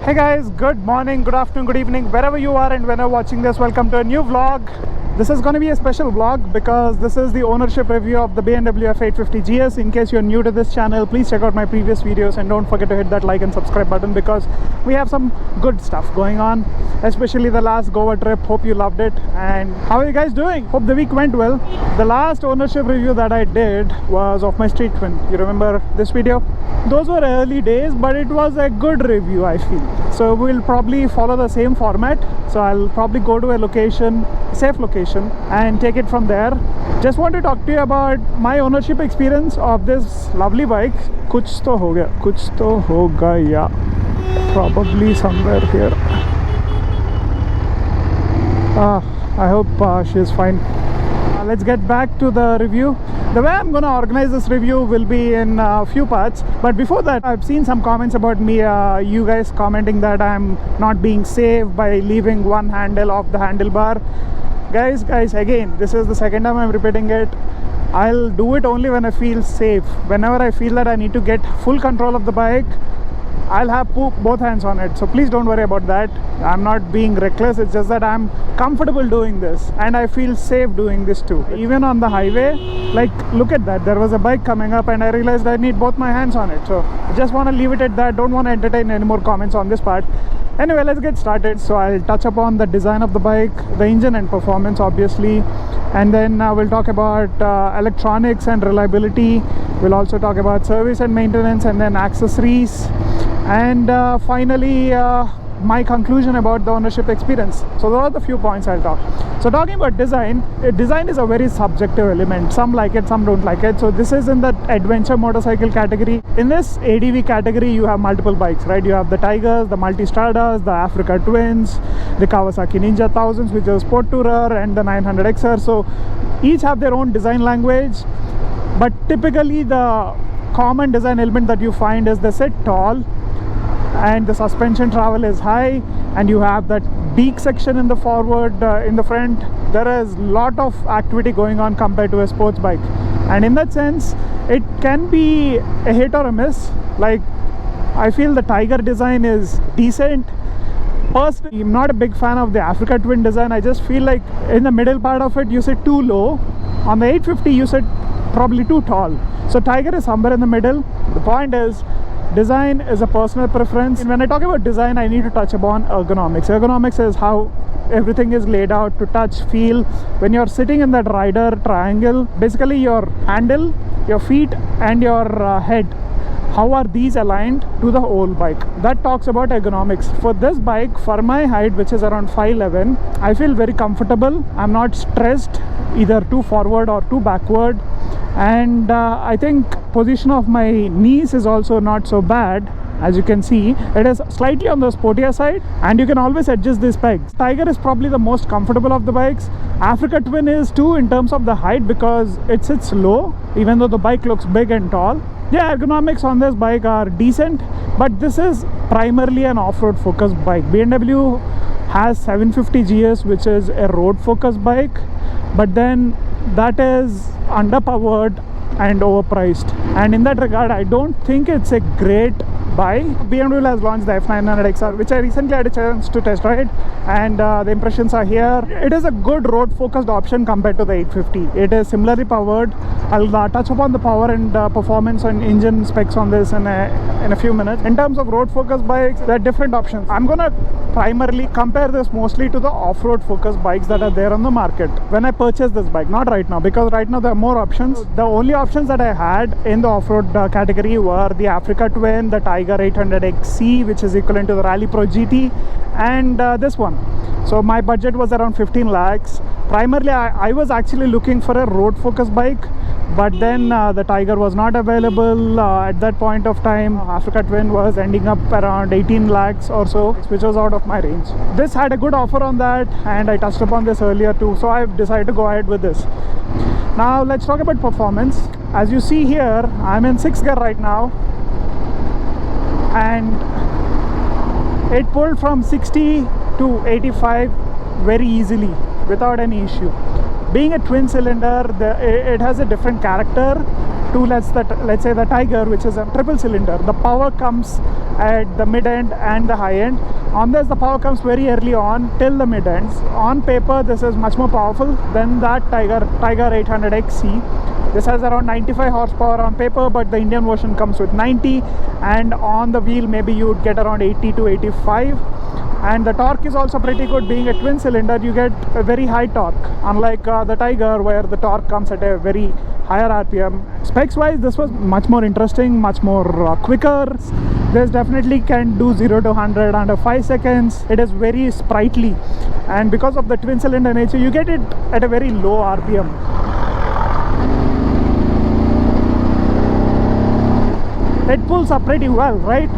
Hey guys, good morning, good afternoon, good evening, wherever you are and whenever watching this, welcome to a new vlog. This is going to be a special vlog because this is the ownership review of the BMW F850 GS. In case you're new to this channel, please check out my previous videos and don't forget to hit that like and subscribe button because we have some good stuff going on, especially the last Goa trip. Hope you loved it. And how are you guys doing? Hope the week went well. The last ownership review that I did was of my Street Twin. You remember this video? Those were early days, but it was a good review, I feel. So we'll probably follow the same format. So I'll probably go to a location, safe location, and take it from there. Just want to talk to you about my ownership experience of this lovely bike. Kuch to ho gaya. Probably somewhere here. I hope she's fine. Let's get back to the review. The way I'm gonna organize this review will be in a few parts, but before that, I've seen some comments about me, you guys commenting that I'm not being safe by leaving one handle off the handlebar. Guys, again, this is the second time I'm repeating it. I'll do it only when I feel safe. Whenever I feel that I need to get full control of the bike, I'll have both hands on it. So please don't worry about that. I'm not being reckless. It's just that I'm comfortable doing this and I feel safe doing this too. Even on the highway, like look at that. There was a bike coming up and I realized I need both my hands on it. So I just want to leave it at that. Don't want to entertain any more comments on this part. Anyway, let's get started. So I'll touch upon the design of the bike, the engine and performance obviously, and then we'll talk about electronics and reliability. We'll also talk about service and maintenance and then accessories, and finally my conclusion about the ownership experience. So those are the few points I'll talk. So talking about design, design is a very subjective element. Some like it, some don't like it. So this is in the adventure motorcycle category. In this ADV category, you have multiple bikes, right? You have the Tigers, the Multistradas, the Africa Twins, the Kawasaki Ninja 1000s, which is Sport Tourer, and the 900XR. So each have their own design language, but typically the common design element that you find is they sit tall and the suspension travel is high, and you have that beak section in the forward, in the front. There is a lot of activity going on compared to a sports bike, and in that sense it can be a hit or a miss. Like I feel the Tiger design is decent. Personally, I'm not a big fan of the Africa Twin design. I just feel like in the middle part of it you sit too low. On the 850 you sit probably too tall. So Tiger is somewhere in the middle. The point is, design is a personal preference. And when I talk about design, I need to touch upon ergonomics. Ergonomics is how everything is laid out to touch, feel. When you're sitting in that rider triangle, basically your handle, your feet and your head, how are these aligned to the whole bike? That talks about ergonomics. For this bike, for my height, which is around 5'11", I feel very comfortable. I'm not stressed either too forward or too backward, and I think position of my knees is also not so bad. As you can see, it is slightly on the sportier side, and you can always adjust these pegs. Tiger is probably the most comfortable of the bikes. Africa Twin is too in terms of the height because it sits low, even though the bike looks big and tall. Yeah, ergonomics on this bike are decent, but this is primarily an off-road focused bike. BMW has 750 GS, which is a road focused bike, but then that is underpowered and overpriced, and in that regard I don't think it's a great buy. BMW has launched the F900XR, which I recently had a chance to test ride, and the impressions are here. It is a good road focused option compared to the 850. It is similarly powered. I'll touch upon the power and performance and engine specs on this in a few minutes. In terms of road focused bikes, there are different options. I'm gonna primarily compare this mostly to the off-road focused bikes that are there on the market when I purchased this bike, not right now, because right now there are more options. The only options that I had in the off-road category were the Africa Twin, the Tiger 800XC, which is equivalent to the Rally Pro GT, and this one. So my budget was around 15 lakhs. Primarily I was actually looking for a road focused bike, but then the Tiger was not available at that point of time. Africa Twin was ending up around 18 lakhs or so, which was out of my range. This had a good offer on that, and I touched upon this earlier too, so I decided to go ahead with this. Now let's talk about performance. As you see here, I'm in 6th gear right now, and it pulled from 60 to 85 very easily without any issue. Being a twin cylinder, it has a different character to let's say the Tiger, which is a triple cylinder. The power comes at the mid end and the high end. On this, the power comes very early on till the mid ends. On paper, this is much more powerful than that Tiger 800XC. This has around 95 horsepower on paper, but the Indian version comes with 90, and on the wheel maybe you would get around 80 to 85. And the torque is also pretty good. Being a twin cylinder, you get a very high torque, unlike the Tiger where the torque comes at a very higher RPM. Specs wise, this was much more interesting, much more quicker. This definitely can do 0 to 100 under 5 seconds. It is very sprightly, and because of the twin cylinder nature, you get it at a very low RPM. It pulls up pretty well, right?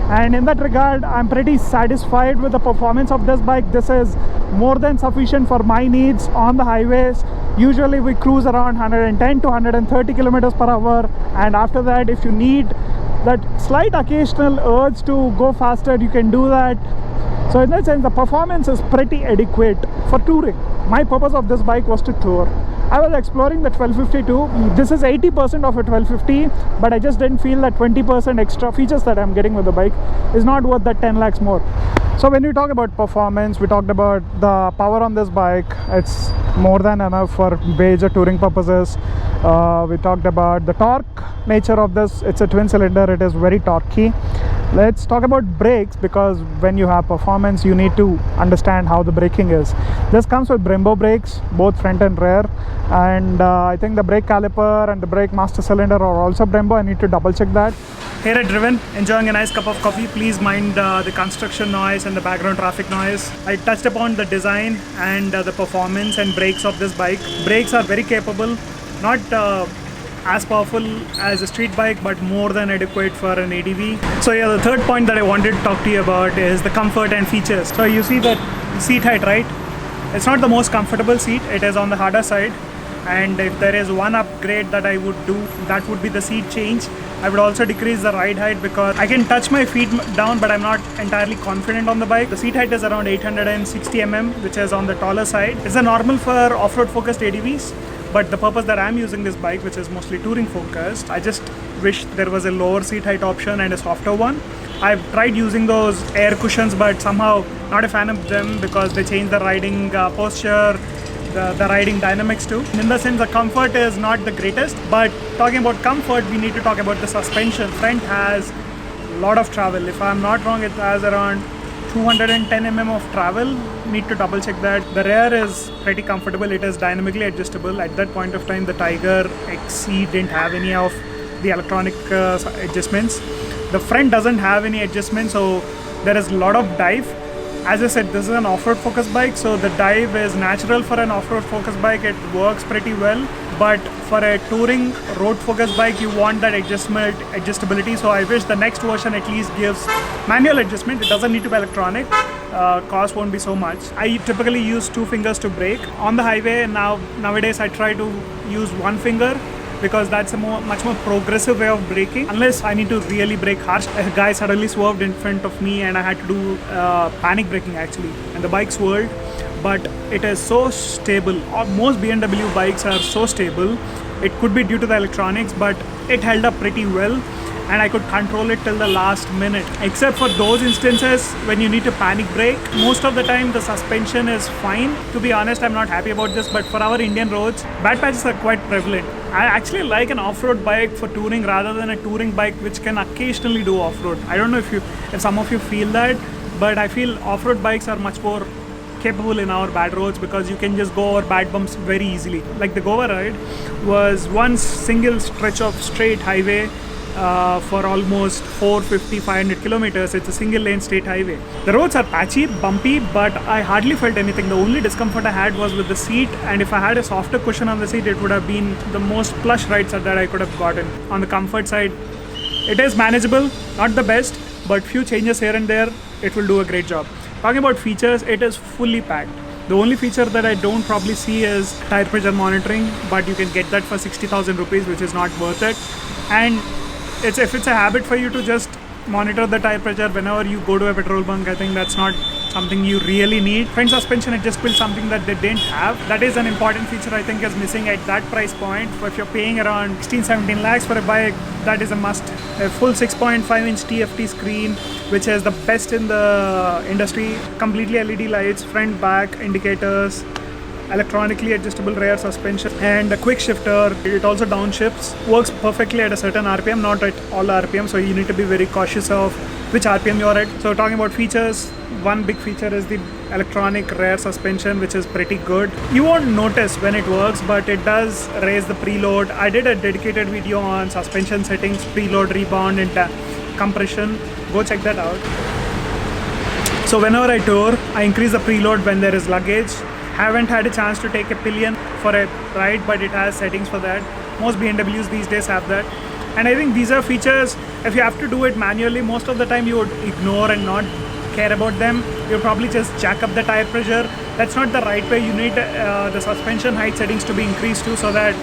And in that regard, I'm pretty satisfied with the performance of this bike. This is more than sufficient for my needs on the highways. Usually we cruise around 110 to 130 kilometers per hour, and after that, if you need that slight occasional urge to go faster, you can do that. So in that sense, the performance is pretty adequate for touring. My purpose of this bike was to tour. I was exploring the 1252. This is 80% of a 1250, but I just didn't feel that 20% extra features that I'm getting with the bike is not worth that 10 lakhs more. So when we talk about performance, we talked about the power on this bike. It's more than enough for major touring purposes. We talked about the torque nature of this. It's a twin cylinder, it is very torquey. Let's talk about brakes, because when you have performance, you need to understand how the braking is. This comes with Brembo brakes, both front and rear, and I think the brake caliper and the brake master cylinder are also Brembo. I need to double check that. Here at Driven, enjoying a nice cup of coffee. Please mind the construction noise and the background traffic noise. I touched upon the design and the performance and brakes of this bike. Brakes are very capable, not as powerful as a street bike, but more than adequate for an ADV. So yeah, the third point that I wanted to talk to you about is the comfort and features. So you see that seat height, right? It's not the most comfortable seat. It is on the harder side. And if there is one upgrade that I would do, that would be the seat change. I would also decrease the ride height, because I can touch my feet down, but I'm not entirely confident on the bike. The seat height is around 860 mm, which is on the taller side. It's a normal for off-road focused ADVs, but the purpose that I'm using this bike, which is mostly touring focused, I just wish there was a lower seat height option and a softer one. I've tried using those air cushions, but somehow not a fan of them because they change the riding posture, the riding dynamics too. In the sense, the comfort is not the greatest, but talking about comfort, we need to talk about the suspension. Front has a lot of travel. If I'm not wrong, it has around 210 mm of travel. Need to double check that. The rear is pretty comfortable. It is dynamically adjustable. At that point of time, the Tiger XC didn't have any of the electronic adjustments. The front doesn't have any adjustments, so there is a lot of dive. As I said, this is an off-road focused bike, so the dive is natural for an off-road focused bike. It works pretty well, but for a touring road focused bike, you want that adjustability. So I wish the next version at least gives manual adjustment. It doesn't need to be electronic. Cost won't be so much. I typically use 2 fingers to brake. On the highway nowadays I try to use 1 finger, because that's a much more progressive way of braking. Unless I need to really brake harsh. A guy suddenly swerved in front of me and I had to do panic braking actually, and the bike swerved. But it is so stable. Most BMW bikes are so stable. It could be due to the electronics, but it held up pretty well, and I could control it till the last minute. Except for those instances when you need to panic brake, most of the time the suspension is fine. To be honest, I'm not happy about this, but for our Indian roads, bad patches are quite prevalent. I actually like an off-road bike for touring rather than a touring bike which can occasionally do off-road. I don't know if some of you feel that, but I feel off-road bikes are much more capable in our bad roads, because you can just go over bad bumps very easily. Like the Goa ride was one single stretch of straight highway for almost 450-500 kilometers. It's a single lane state highway. The roads are patchy, bumpy, but I hardly felt anything. The only discomfort I had was with the seat, and if I had a softer cushion on the seat, it would have been the most plush ride that I could have gotten. On the comfort side, it is manageable, not the best, but few changes here and there, it will do a great job. Talking about features, it is fully packed. The only feature that I don't probably see is tire pressure monitoring, but you can get that for 60,000 rupees, which is not worth it. And if it's a habit for you to just monitor the tire pressure whenever you go to a petrol bunk. I think that's not something you really need. Front suspension, it just built something that they didn't have. That is an important feature I think is missing at that price point. So if you're paying around 16-17 lakhs for a bike, that is a must. A full 6.5-inch TFT screen, which is the best in the industry. Completely LED lights, front, back, indicators, electronically adjustable rear suspension, and a quick shifter. It also downshifts. Works perfectly at a certain RPM, not at all RPM, so you need to be very cautious of which RPM you're at. So talking about features, one big feature is the electronic rear suspension, which is pretty good. You won't notice when it works, but it does raise the preload. I did a dedicated video on suspension settings, preload, rebound, and compression. Go check that out. So whenever I tour, I increase the preload when there is luggage. Haven't had a chance to take a pillion for a ride, but it has settings for that. Most BMWs these days have that. And I think these are features, if you have to do it manually, most of the time you would ignore and not care about them. You'll probably just jack up the tire pressure. That's not the right way. You need the suspension height settings to be increased too, so that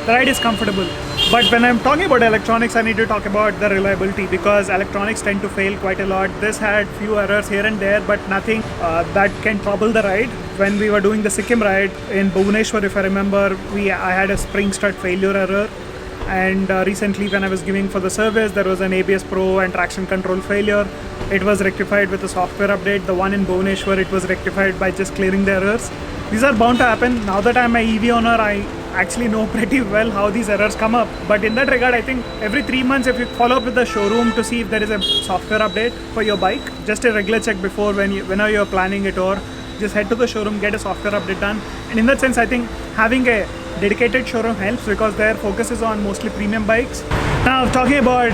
the ride is comfortable. But when I'm talking about electronics, I need to talk about the reliability, because electronics tend to fail quite a lot. This had few errors here and there, but nothing that can trouble the ride. When we were doing the Sikkim ride in Bhubaneswar, if I remember, I had a spring stud failure error. And recently when I was giving for the service, there was an ABS Pro and traction control failure. It was rectified with a software update. The one in Bhubaneswar, it was rectified by just clearing the errors. These are bound to happen. Now that I'm an EV owner, I actually know pretty well how these errors come up. But in that regard, I think every 3 months, if you follow up with the showroom to see if there is a software update for your bike, just a regular check before whenever you're planning it, or just head to the showroom, get a software update done. And in that sense, I think having a dedicated showroom helps, because their focus is on mostly premium bikes. Now talking about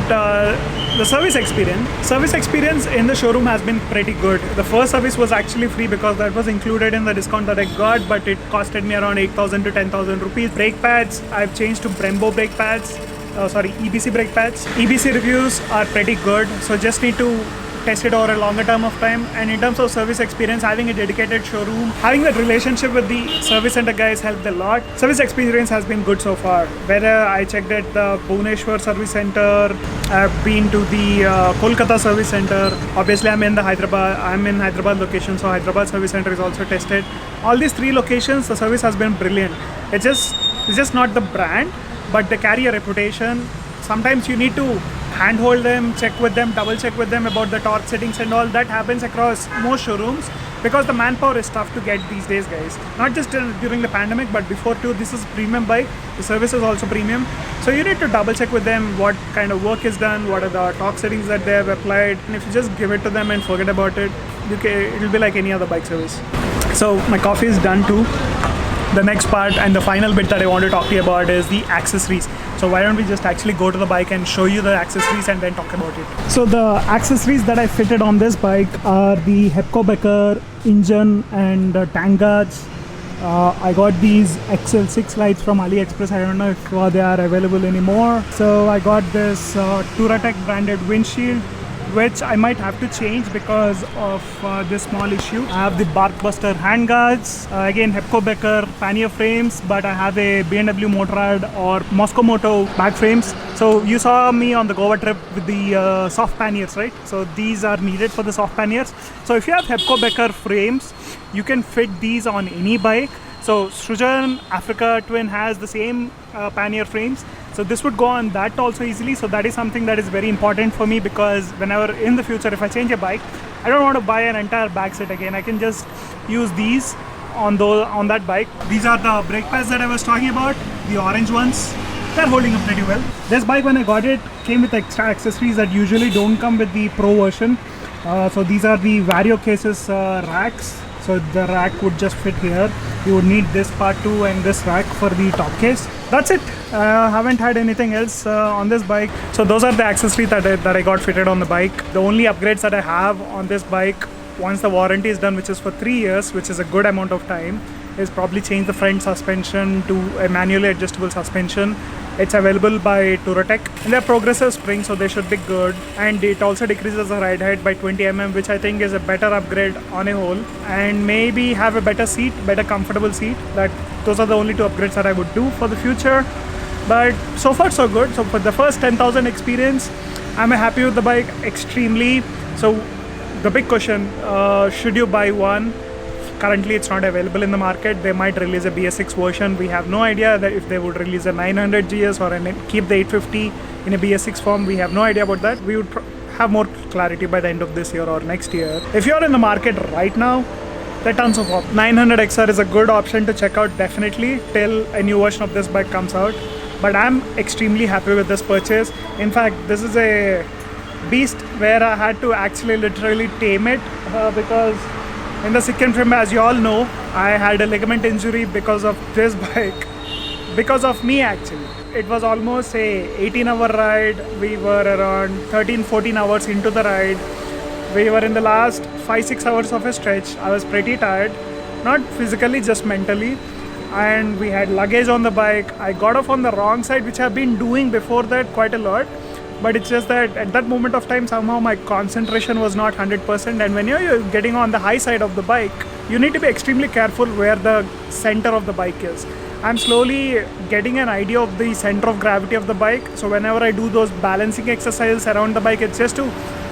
the service experience in the showroom has been pretty good. The first service was actually free because that was included in the discount that I got, but it costed me around 8,000 to 10,000 rupees. Brake pads, I've changed to Brembo brake pads, EBC brake pads. EBC reviews are pretty good, so just need to test it over a longer term of time. And in terms of service experience, having a dedicated showroom, having that relationship with the service center guys helped a lot. Service experience has been good so far. Whether I checked at the Bhubaneswar service center, I've been to the Kolkata service center. Obviously I'm in Hyderabad location, so Hyderabad service center is also tested. All these 3 locations, the service has been brilliant. It's just not the brand, but they carry a reputation. Sometimes you need to handhold them, check with them, double check with them about the torque settings and all. That happens across most showrooms, because the manpower is tough to get these days, guys. Not just during the pandemic, but before too. This is a premium bike. The service is also premium. So you need to double check with them what kind of work is done, what are the torque settings that they have applied. And if you just give it to them and forget about it, it'll be like any other bike service. So my coffee is done too. The next part and the final bit that I want to talk to you about is the accessories. So why don't we just actually go to the bike and show you the accessories and then talk about it. So the accessories that I fitted on this bike are the Hepco Becker engine and tank guards. I got these XL6 lights from AliExpress. I don't know if they are available anymore. So I got this Touratech branded windshield, which I might have to change because of this small issue. I have the Barkbuster handguards, again Hepco Becker pannier frames, but I have a BMW Motorrad or Moscow Moto back frames. So you saw me on the Goa trip with the soft panniers, right? So these are needed for the soft panniers. So if you have Hepco Becker frames, you can fit these on any bike. So Srujan Africa Twin has the same pannier frames. So this would go on that also easily. So that is something that is very important for me, because whenever in the future, if I change a bike, I don't want to buy an entire back set again. I can just use these on that bike. These are the brake pads that I was talking about, the orange ones. They're holding up pretty well. This bike, when I got it, came with extra accessories that usually don't come with the Pro version. So these are the Vario cases racks. So the rack would just fit here. You would need this part too and this rack for the top case. That's it. Haven't had anything else on this bike. So those are the accessories that I got fitted on the bike. The only upgrades that I have on this bike, once the warranty is done, which is for 3 years, which is a good amount of time, is probably change the front suspension to a manually adjustable suspension. It's available by Touratech, and they're progressive springs, so they should be good. And it also decreases the ride height by 20 mm, which I think is a better upgrade on a whole. And maybe have a better seat, better comfortable seat. Those are the only 2 upgrades that I would do for the future. But so far so good. So for the first 10,000 experience, I'm happy with the bike extremely. So the big question, should you buy one? Currently it's not available in the market. They might release a BS6 version. We have no idea that if they would release a 900 GS or keep the 850 in a BS6 form. We have no idea about that. We would have more clarity by the end of this year or next year. If you're in the market right now, there are tons of options. 900 XR is a good option to check out definitely till a new version of this bike comes out. But I'm extremely happy with this purchase. In fact, this is a beast where I had to actually literally tame it because in the second frame, as you all know, I had a ligament injury because of this bike. Because of me actually. It was almost a 18-hour ride. We were around 13-14 hours into the ride. We were in the last 5-6 hours of a stretch. I was pretty tired, not physically, just mentally. And we had luggage on the bike. I got off on the wrong side, which I've been doing before that quite a lot. But it's just that at that moment of time, somehow my concentration was not 100%. And when you're getting on the high side of the bike, you need to be extremely careful where the center of the bike is. I'm slowly getting an idea of the center of gravity of the bike. So whenever I do those balancing exercises around the bike, it's just to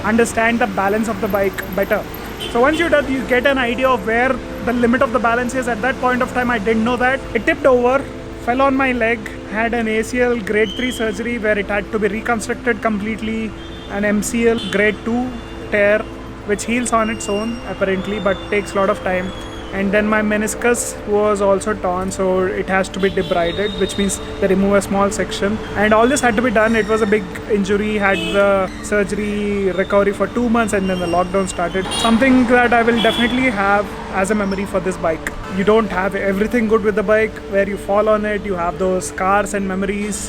understand the balance of the bike better. So once you get an idea of where the limit of the balance is. At that point of time, I didn't know that. It tipped over, fell on my leg, had an ACL grade 3 surgery where it had to be reconstructed completely, an MCL grade 2 tear which heals on its own apparently but takes a lot of time, and then my meniscus was also torn, so it has to be debrided, which means they remove a small section, and all this had to be done. It was a big injury, had the surgery recovery for 2 months, and then the lockdown started. Something that I will definitely have as a memory for this bike. You don't have everything good with the bike. Where you fall on it, you have those scars and memories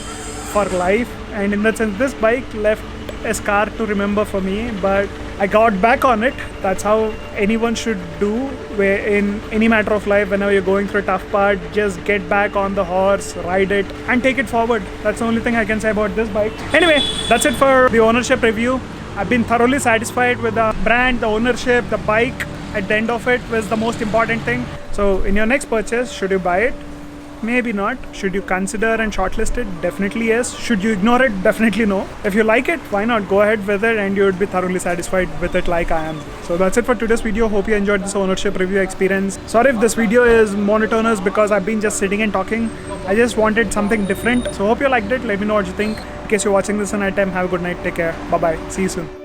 for life, and in that sense this bike left a scar to remember for me, but I got back on it. That's how anyone should do in any matter of life. Whenever you're going through a tough part, just get back on the horse, ride it and take it forward. That's the only thing I can say about this bike. Anyway, that's it for the ownership review. I've been thoroughly satisfied with the brand, the ownership, the bike. At the end of it was the most important thing. So in your next purchase, should you buy it? Maybe not. Should you consider and shortlist it? Definitely yes. Should you ignore it? Definitely no. If you like it, why not go ahead with it and you would be thoroughly satisfied with it like I am. So that's it for today's video. Hope you enjoyed this ownership review experience. Sorry if this video is monotonous because I've been just sitting and talking. I just wanted something different. So hope you liked it. Let me know what you think. In case you're watching this in night time, have a good night. Take care. Bye bye. See you soon.